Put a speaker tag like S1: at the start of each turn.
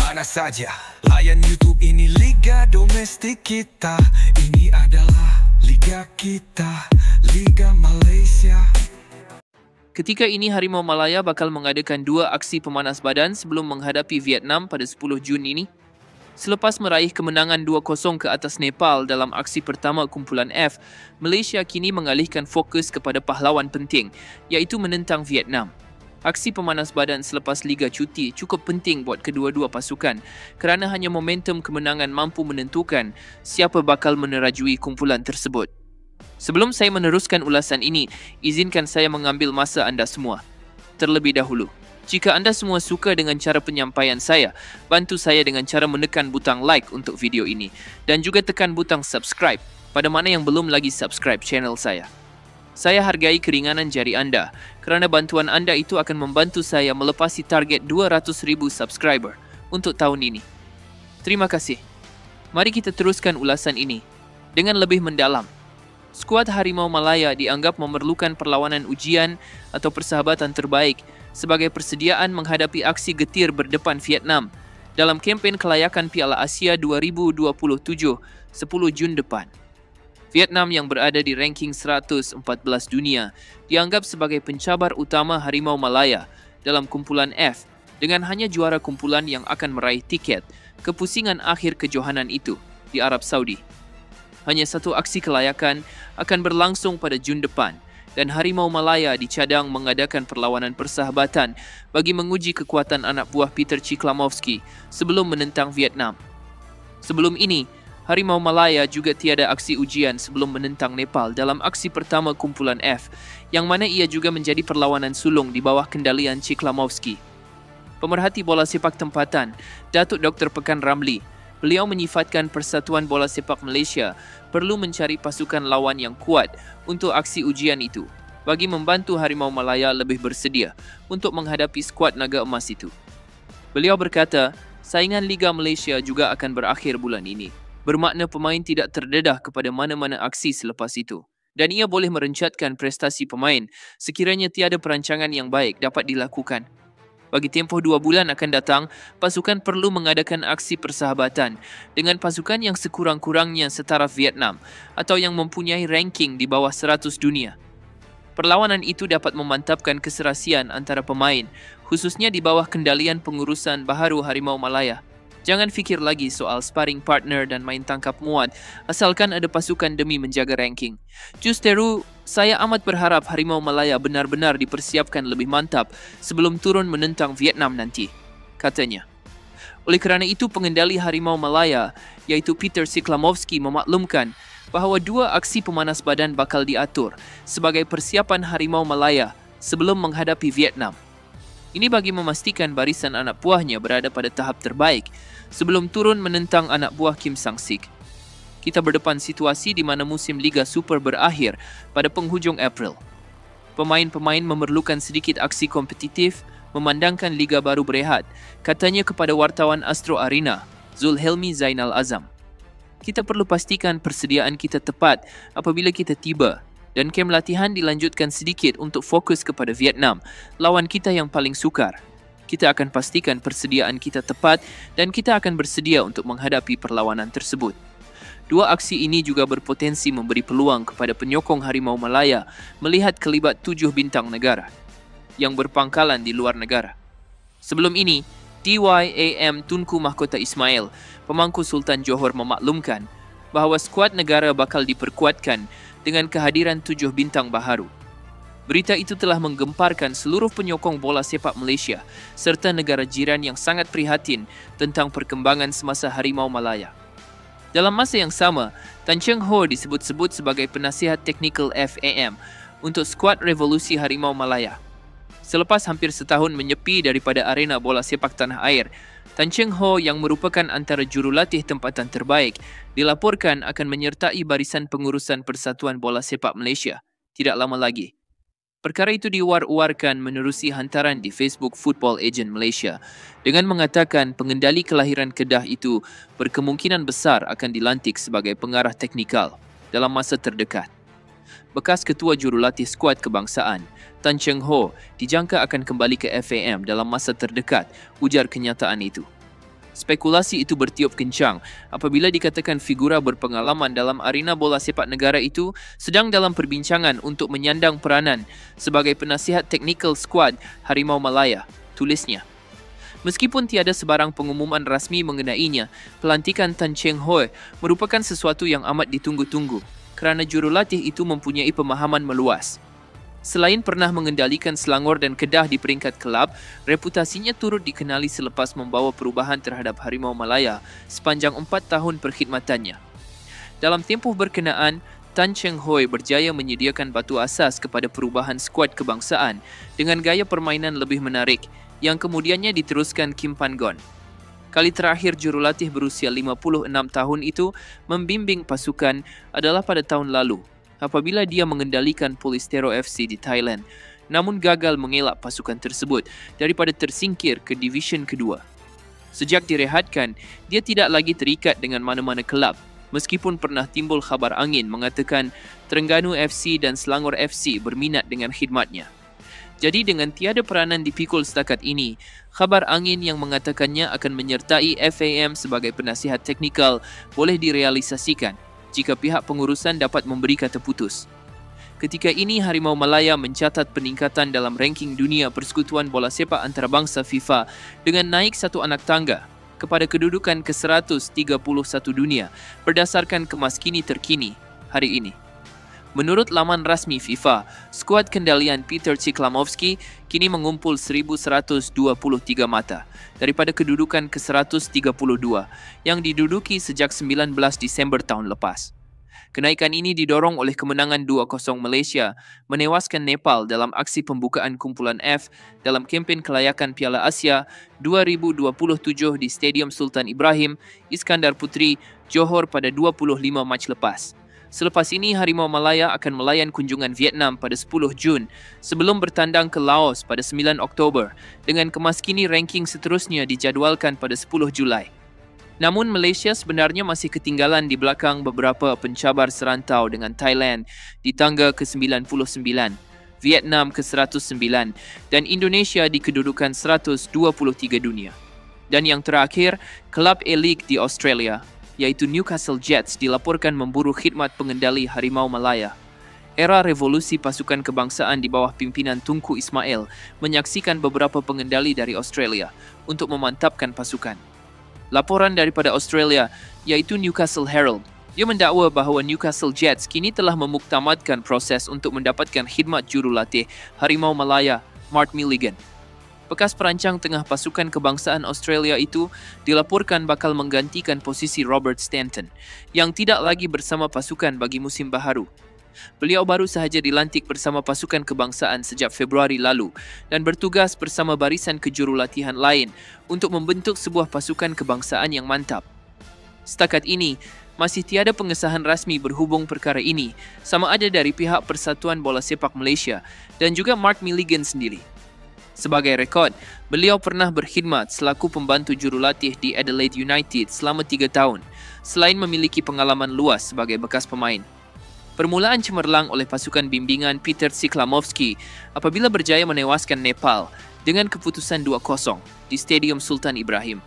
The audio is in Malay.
S1: mana saja. Layan YouTube, ini Liga Domestik kita. Ini adalah Liga kita, Liga Malaysia.
S2: Ketika ini Harimau Malaya bakal mengadakan 2 aksi pemanas badan sebelum menghadapi Vietnam pada 10 Jun ini. Selepas meraih kemenangan 2-0 ke atas Nepal dalam aksi pertama kumpulan F, Malaysia kini mengalihkan fokus kepada pahlawan penting, iaitu menentang Vietnam. Aksi pemanas badan selepas Liga Cuti cukup penting buat kedua-dua pasukan kerana hanya momentum kemenangan mampu menentukan siapa bakal menerajui kumpulan tersebut. Sebelum saya meneruskan ulasan ini, izinkan saya mengambil masa anda semua. Terlebih dahulu, jika anda semua suka dengan cara penyampaian saya, bantu saya dengan cara menekan butang like untuk video ini dan juga tekan butang subscribe pada mana yang belum lagi subscribe channel saya. Saya hargai keringanan jari anda kerana bantuan anda itu akan membantu saya melepasi target 200,000 subscriber untuk tahun ini. Terima kasih. Mari kita teruskan ulasan ini dengan lebih mendalam. Skuad Harimau Malaya dianggap memerlukan perlawanan ujian atau persahabatan terbaik sebagai persediaan menghadapi aksi getir berdepan Vietnam dalam kempen kelayakan Piala Asia 2027 10 Jun depan. Vietnam yang berada di ranking 114 dunia dianggap sebagai pencabar utama Harimau Malaya dalam kumpulan F dengan hanya juara kumpulan yang akan meraih tiket ke pusingan akhir kejohanan itu di Arab Saudi. Hanya satu aksi kelayakan akan berlangsung pada Jun depan dan Harimau Malaya dicadang mengadakan perlawanan persahabatan bagi menguji kekuatan anak buah Peter Ciklamovsky sebelum menentang Vietnam. Sebelum ini, Harimau Malaya juga tiada aksi ujian sebelum menentang Nepal dalam aksi pertama kumpulan F, yang mana ia juga menjadi perlawanan sulung di bawah kendalian Ciklamovsky. Pemerhati bola sepak tempatan, Datuk Dr. Pekan Ramli, beliau menyifatkan Persatuan Bola Sepak Malaysia perlu mencari pasukan lawan yang kuat untuk aksi ujian itu bagi membantu Harimau Malaya lebih bersedia untuk menghadapi skuad Naga Emas itu. Beliau berkata, saingan Liga Malaysia juga akan berakhir bulan ini, bermakna pemain tidak terdedah kepada mana-mana aksi selepas itu. Dan ia boleh merencatkan prestasi pemain sekiranya tiada perancangan yang baik dapat dilakukan. Bagi tempoh 2 bulan akan datang, pasukan perlu mengadakan aksi persahabatan dengan pasukan yang sekurang-kurangnya setara Vietnam atau yang mempunyai ranking di bawah 100 dunia. Perlawanan itu dapat memantapkan keserasian antara pemain, khususnya di bawah kendalian pengurusan baharu Harimau Malaya. Jangan fikir lagi soal sparring partner dan main tangkap muat asalkan ada pasukan demi menjaga ranking. Justeru, saya amat berharap Harimau Malaya benar-benar dipersiapkan lebih mantap sebelum turun menentang Vietnam nanti, katanya. Oleh kerana itu, pengendali Harimau Malaya, iaitu Peter Ciklamovsky, memaklumkan bahawa 2 aksi pemanas badan bakal diatur sebagai persiapan Harimau Malaya sebelum menghadapi Vietnam. Ini bagi memastikan barisan anak buahnya berada pada tahap terbaik sebelum turun menentang anak buah Kim Sang-sik. Kita berdepan situasi di mana musim Liga Super berakhir pada penghujung April. Pemain-pemain memerlukan sedikit aksi kompetitif memandangkan Liga baru berehat, katanya kepada wartawan Astro Arena, Zulhelmi Zainal Azam. Kita perlu pastikan persediaan kita tepat apabila kita tiba dan kem latihan dilanjutkan sedikit untuk fokus kepada Vietnam, lawan kita yang paling sukar. Kita akan pastikan persediaan kita tepat dan kita akan bersedia untuk menghadapi perlawanan tersebut. 2 aksi ini juga berpotensi memberi peluang kepada penyokong Harimau Malaya melihat kelibat 7 bintang negara yang berpangkalan di luar negara. Sebelum ini, DYAM Tunku Mahkota Ismail, pemangku Sultan Johor, memaklumkan bahawa skuad negara bakal diperkuatkan dengan kehadiran 7 bintang baharu. Berita itu telah menggemparkan seluruh penyokong bola sepak Malaysia serta negara jiran yang sangat prihatin tentang perkembangan semasa Harimau Malaya. Dalam masa yang sama, Tan Cheng Ho disebut-sebut sebagai penasihat teknikal FAM untuk skuad revolusi Harimau Malaya. Selepas hampir setahun menyepi daripada arena bola sepak tanah air, Tan Cheng Ho yang merupakan antara jurulatih tempatan terbaik dilaporkan akan menyertai barisan pengurusan Persatuan Bola Sepak Malaysia tidak lama lagi. Perkara itu diwar-warkan menerusi hantaran di Facebook Football Agent Malaysia dengan mengatakan pengendali kelahiran Kedah itu berkemungkinan besar akan dilantik sebagai pengarah teknikal dalam masa terdekat. Bekas ketua jurulatih skuad kebangsaan, Tan Cheng Ho, dijangka akan kembali ke FAM dalam masa terdekat, ujar kenyataan itu. Spekulasi itu bertiup kencang apabila dikatakan figura berpengalaman dalam arena bola sepak negara itu sedang dalam perbincangan untuk menyandang peranan sebagai penasihat teknikal skuad Harimau Malaya, tulisnya. Meskipun tiada sebarang pengumuman rasmi mengenainya, pelantikan Tan Cheng Hoe merupakan sesuatu yang amat ditunggu-tunggu kerana jurulatih itu mempunyai pemahaman meluas. Selain pernah mengendalikan Selangor dan Kedah di peringkat kelab, reputasinya turut dikenali selepas membawa perubahan terhadap Harimau Malaya sepanjang 4 tahun perkhidmatannya. Dalam tempoh berkenaan, Tan Cheng Hoe berjaya menyediakan batu asas kepada perubahan skuad kebangsaan dengan gaya permainan lebih menarik yang kemudiannya diteruskan Kim Pan Gon. Kali terakhir jurulatih berusia 56 tahun itu membimbing pasukan adalah pada tahun lalu apabila dia mengendalikan Polistero FC di Thailand, namun gagal mengelak pasukan tersebut daripada tersingkir ke Division kedua. Sejak direhatkan, dia tidak lagi terikat dengan mana-mana kelab, meskipun pernah timbul khabar angin mengatakan Terengganu FC dan Selangor FC berminat dengan khidmatnya. Jadi dengan tiada peranan dipikul setakat ini, khabar angin yang mengatakannya akan menyertai FAM sebagai penasihat teknikal boleh direalisasikan jika pihak pengurusan dapat memberi kata putus. Ketika ini, Harimau Malaya mencatat peningkatan dalam ranking dunia Persekutuan Bola Sepak Antarabangsa FIFA dengan naik satu anak tangga kepada kedudukan ke-131 dunia berdasarkan kemas kini terkini hari ini. Menurut laman rasmi FIFA, skuad kendalian Peter Ciklamovski kini mengumpul 1,123 mata daripada kedudukan ke-132 yang diduduki sejak 19 Disember tahun lepas. Kenaikan ini didorong oleh kemenangan 2-0 Malaysia menewaskan Nepal dalam aksi pembukaan kumpulan F dalam kempen kelayakan Piala Asia 2027 di Stadium Sultan Ibrahim, Iskandar Puteri, Johor pada 25 Mac lepas. Selepas ini, Harimau Malaya akan melayan kunjungan Vietnam pada 10 Jun sebelum bertandang ke Laos pada 9 Oktober dengan kemas kini ranking seterusnya dijadualkan pada 10 Julai. Namun Malaysia sebenarnya masih ketinggalan di belakang beberapa pencabar serantau dengan Thailand di tangga ke-99, Vietnam ke-109 dan Indonesia di kedudukan 123 dunia. Dan yang terakhir, kelab A-League di Australia, iaitu Newcastle Jets, dilaporkan memburu khidmat pengendali Harimau Malaya. Era revolusi pasukan kebangsaan di bawah pimpinan Tunku Ismail menyaksikan beberapa pengendali dari Australia untuk memantapkan pasukan. Laporan daripada Australia, iaitu Newcastle Herald, dia mendakwa bahawa Newcastle Jets kini telah memuktamadkan proses untuk mendapatkan khidmat jurulatih Harimau Malaya, Mark Milligan. Bekas perancang tengah pasukan kebangsaan Australia itu dilaporkan bakal menggantikan posisi Robert Stanton yang tidak lagi bersama pasukan bagi musim baharu. Beliau baru sahaja dilantik bersama pasukan kebangsaan sejak Februari lalu dan bertugas bersama barisan kejurulatihan lain untuk membentuk sebuah pasukan kebangsaan yang mantap. Setakat ini, masih tiada pengesahan rasmi berhubung perkara ini sama ada dari pihak Persatuan Bola Sepak Malaysia dan juga Mark Milligan sendiri. Sebagai rekod, beliau pernah berkhidmat selaku pembantu jurulatih di Adelaide United selama 3 tahun, selain memiliki pengalaman luas sebagai bekas pemain. Permulaan cemerlang oleh pasukan bimbingan Peter Ciklamovski apabila berjaya menewaskan Nepal dengan keputusan 2-0 di Stadium Sultan Ibrahim.